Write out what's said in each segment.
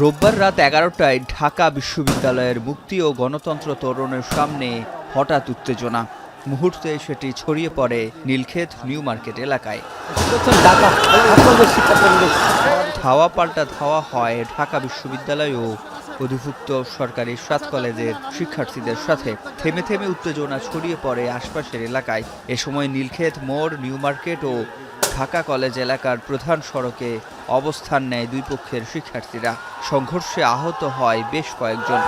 রোববার রাত 11টায় ঢাকা বিশ্ববিদ্যালয়ের মুক্তি ও গণতন্ত্র তোরণের সামনে হঠাৎ উত্তেজনা। মুহূর্তে সেটি ছড়িয়ে পড়ে নীলক্ষেত নিউ মার্কেট এলাকায়। ধাওয়া পাল্টা ধাওয়া হয় ঢাকা বিশ্ববিদ্যালয় ও অধিভুক্ত সরকারি 7 কলেজের শিক্ষার্থীদের সাথে। থেমে থেমে উত্তেজনা ছড়িয়ে পড়ে আশপাশের এলাকায়। এ সময় নীলক্ষেত মোড়, নিউ মার্কেট ও ঢাকা কলেজ এলাকার প্রধান সড়কে অবস্থান নেয় দুই পক্ষের শিক্ষার্থীরা। সংঘর্ষে আহত হয় বেশ কয়েকজন।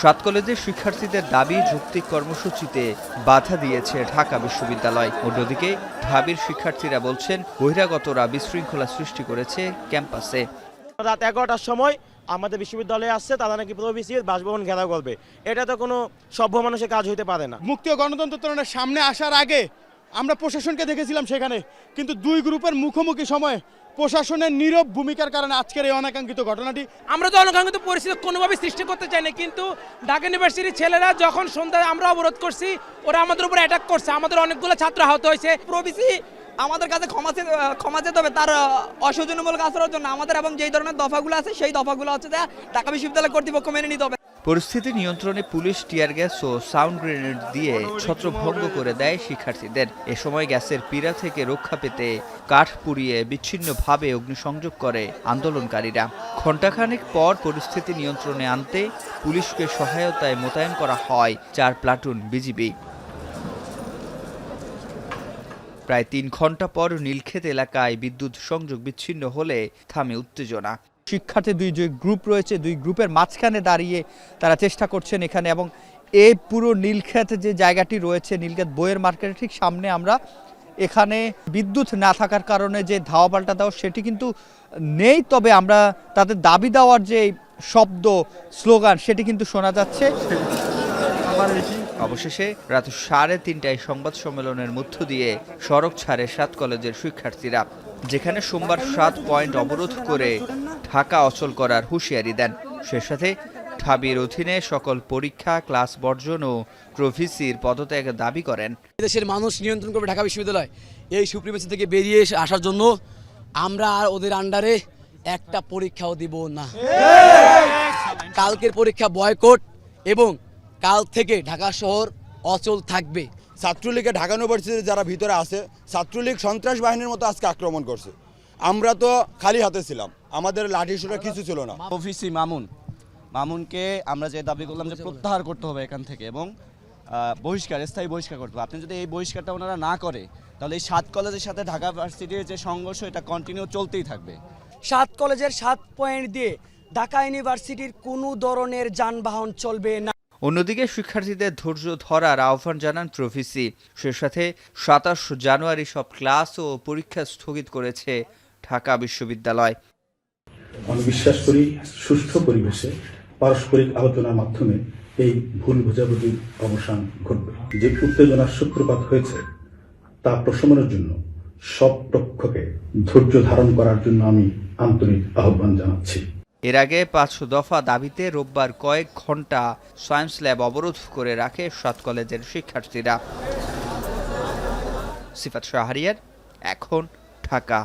7 কলেজের শিক্ষার্থীদের দাবি, যৌক্তিক কর্মসূচিতে বাধা দিয়েছে ঢাকা বিশ্ববিদ্যালয়। অন্যদিকে ঢাবির শিক্ষার্থীরা বলছেন, বহিরাগতরা বিশৃঙ্খলা সৃষ্টি করেছে ক্যাম্পাসে। রাত 11টার সময় আমাদের বিশ্ববিদ্যালয়ে আসছে, তারা নাকি প্রবেশিয়ে বাসভবন ঘেরাও করবে। এটা তো কোনো সভ্য মানুষের কাজ হইতে পারে না। মুক্তি ও গণতন্ত্র তোরণের সামনে আসার আগে আমরা প্রশাসনকে দেখেছিলাম সেখানে, কিন্তু দুই গ্রুপের মুখোমুখি সময় প্রশাসনের নীরব ভূমিকার কারণে আজকের এই অনাকাঙ্ক্ষিত ঘটনাটি। আমরা তো অনাকাঙ্ক্ষিত পরিস্থিতি কোনোভাবে সৃষ্টি করতে চাই না, কিন্তু ঢাকা ইউনিভার্সিটির ছেলেরা যখন সন্ধ্যায় আমরা অবরোধ করছি, ওরা আমাদের উপর অ্যাটাক করছে। আমাদের অনেকগুলো ছাত্র আহত হয়েছে। প্রবিসি আমাদের কাছে ক্ষমা চেতে হবে তার অসৌজন্যমূলক আচরণের জন্য। আমাদের এবং যেই ধরনের দফাগুলো আছে সেই দফাগুলো হচ্ছে ঢাকা বিশ্ববিদ্যালয় কর্তৃপক্ষ মেনে নিতে হবে। পরিস্থিতি নিয়ন্ত্রণে পুলিশ টিয়ার গ্যাস ও সাউন্ড গ্রেনেড দিয়ে ছত্রভঙ্গ করে দেয় শিক্ষার্থীদের। এ সময় গ্যাসের পীড়া থেকে রক্ষা পেতে কাঠ পুড়িয়ে বিচ্ছিন্নভাবে অগ্নিসংযোগ করে আন্দোলনকারীরা। ঘণ্টাখানেক পর পরিস্থিতি নিয়ন্ত্রণে আনতে পুলিশকে সহায়তায় মোতায়েন করা হয় 4 প্লাটুন বিজিবি। প্রায় 3 ঘণ্টা পর নীলক্ষেত এলাকায় বিদ্যুৎ সংযোগ বিচ্ছিন্ন হলে থামে উত্তেজনা। শিক্ষার্থী দুই যে গ্রুপ রয়েছে, দুই গ্রুপের মাঝখানে দাঁড়িয়ে তারা চেষ্টা করছেন এখানে, এবং এই পুরো নীলক্ষেত যে জায়গাটি রয়েছে, নীলক্ষেত বইয়ের মার্কেটের ঠিক সামনে আমরা এখানে বিদ্যুৎ না থাকার কারণে যে ধাওয়া পাল্টা দেওয়া সেটি কিন্তু নেই, তবে আমরা তাদের দাবি দেওয়ার যে শব্দ, স্লোগান সেটি কিন্তু শোনা যাচ্ছে। অবশেষে রাত 3:30টায় সংবাদ সম্মেলনের মধ্য দিয়ে সড়ক ছাড়ে 7 কলেজের শিক্ষার্থীরা, যেখানে সোমবার 7 পয়েন্ট অবরোধ করে ঢাকা অচল করার হুঁশিয়ারি দেন। সে সাথে ঢাবির অধীনে সকল পরীক্ষা, ক্লাস বর্জন ও প্রভিসির পদত্যাগের দাবি করেন। দেশের মানুষ নিয়ন্ত্রণ করবে ঢাকা বিশ্ববিদ্যালয়। এই সুপ্রিমেসি থেকে বেরিয়ে আসার জন্য আমরা আর ওদের আন্ডারে একটা পরীক্ষাও দিব না। কালকের পরীক্ষা বয়কট এবং কাল থেকে ঢাকা শহর অচল থাকবে। ছাত্রলীগের ঢাকা ইউনিভার্সিটির যারা ভিতরে আছে, ছাত্রলীগ সন্ত্রাস বাহিনীর মতো আজকে আক্রমণ করছে। আমরা তো খালি হাতে ছিলাম, আমাদের লাঠি সোটা কিছু ছিল না। অফিসি মামুনকে আমরা যে দাবি করলাম যে প্রত্যাহার করতে হবে এখান থেকে, এবং স্থায়ী বহিষ্কার করতে হবে। আপনি যদি এই বহিষ্কারটা ওনারা না করে, তাহলে এই 7 কলেজের সাথে ঢাকা ভার্সিটির যে সংঘর্ষ, এটা কন্টিনিউ চলতেই থাকবে। 7 কলেজের 7 পয়েন্ট দিয়ে ঢাকা ইউনিভার্সিটির কোনো ধরনের যানবাহন চলবে না। অন্যদিকে শিক্ষার্থীদের ধৈর্য ধরার আহ্বান জানান প্রভিসি। সে সাথে 27 জানুয়ারি সব ক্লাস ও পরীক্ষা স্থগিত করেছে ঢাকা বিশ্ববিদ্যালয়। আমি বিশ্বাস করি সুষ্ঠু পরিবেশে পারস্পরিক আলোচনার মাধ্যমে এই ভুল বোঝাবুঝির অবসান ঘটবে। যে উত্তেজনার সূত্রপাত হয়েছে তা প্রশমনের জন্য সব পক্ষকে ধৈর্য ধারণ করার জন্য আমি আন্তরিক আহ্বান জানাচ্ছি। এর আগে 5 দফা দাবিতে রোববার কয়েক ঘণ্টা সায়েন্স ল্যাব অবরোধ করে রাখে 7 কলেজের শিক্ষার্থীরা। সিফাত শাহরিয়ার, এখন, ঢাকা।